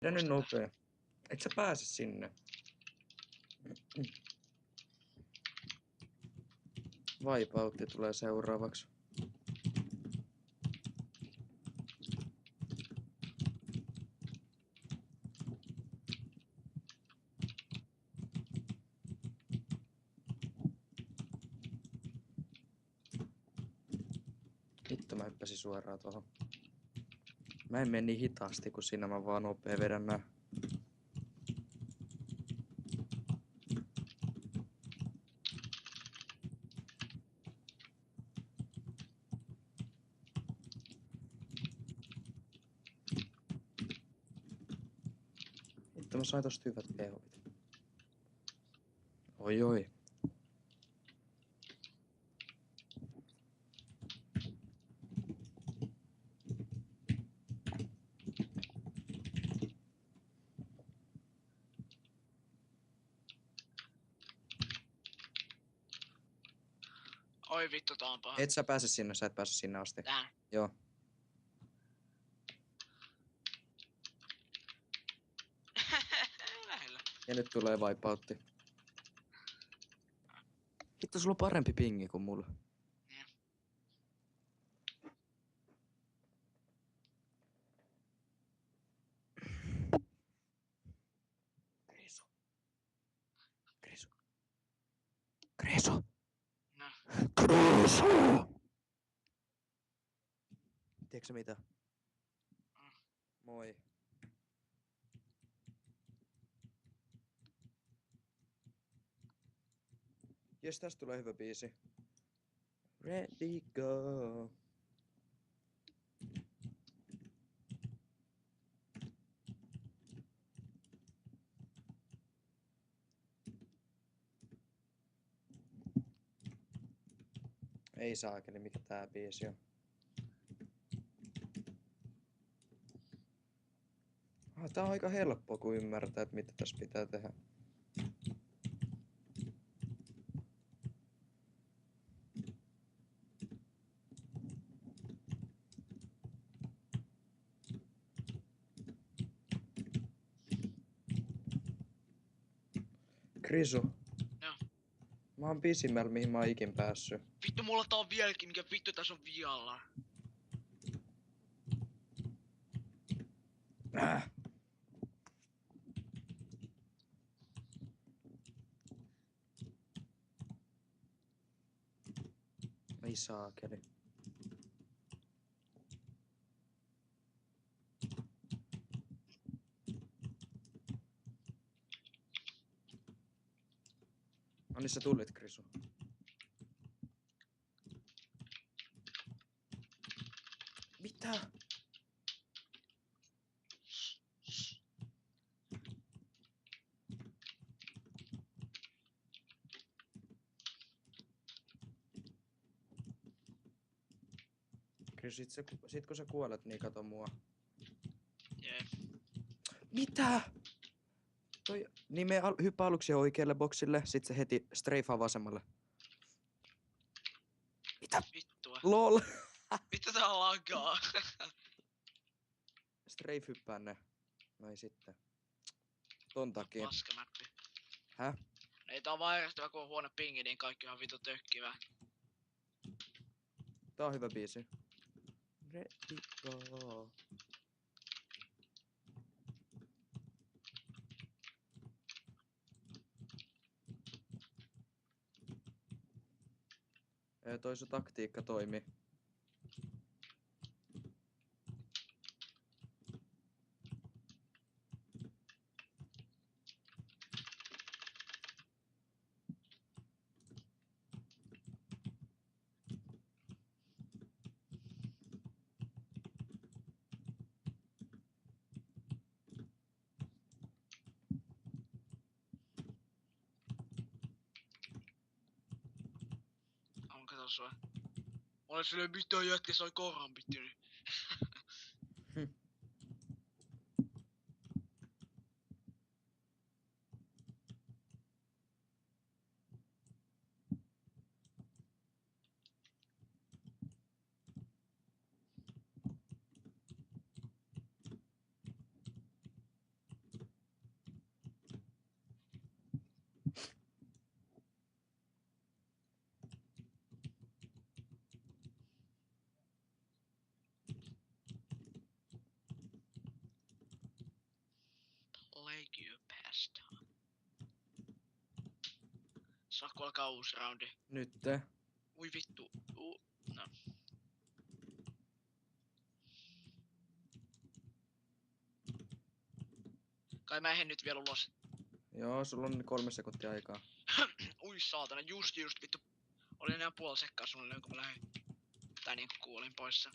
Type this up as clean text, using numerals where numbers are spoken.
Pidä nyt nopea. Et sä pääse sinne. Wipeoutti tulee seuraavaksi. Vittu mä hyppäsin suoraan tuohon. Mä en mene niin hitaasti kuin siinä, mä vaan nopea vedän nää. Vittu mä sain tosta hyvät pehopit. Oi oi. Oi vittu, tää on paha. Et sä pääse sinne, sä et pääse sinne asti. Tähän. Joo. Lähellä. Ja nyt tulee wipeoutti. Vittu sulla on parempi pingi kuin mulla. Niin. Krisu. Krisu. Krisu. No. Krisu! Tiedätkö sä mitä? Moi. Jes, tästä tulee hyvä biisi. Ready go. Ei saakeli, mikä tää biisi on. Tää on aika helppo, kun ymmärtää, että mitä tässä pitää tehdä. Krisu. Joo. Mä oon pisimmällä, mihin mä oon ikin päässyt. Vittu, mulla tää on vieläkin, mikä vittu tässä on vialla. Ei saakeli. No niin sä tulit, Krisu. Mitä? Krisu, sit kun sä kuolet, niin kato mua. Jee. Mitä? Niin me hyppää aluksi oikealle boksille, sit se heti streifaa vasemmalle. Mitä? Vittua. LOL! Vittu tää lagaa. Strafe hyppää ne. No ei sitten. Ton takia. Paskamäppi. Häh? Ei tää on vaan järjestävä, kun on huono pingi, niin kaikki on vittu tökkivää. Tää on hyvä biisi. Ready go. Toi sun taktiikka toimi. On kato sua. Mulla ei ole mitään jätkä, se on korrampitti. make you pastime. Saako alkaa uusi roundi? Nytte. Ui vittu. No. Kai mä en nyt vielä ulos. Joo, sulla on 3 sekuntia aikaa. Ui saatana, just vittu. Oli enää puoli sekkaa suunnilleen kun mä lähdin. Tai niinku kuolin poissa.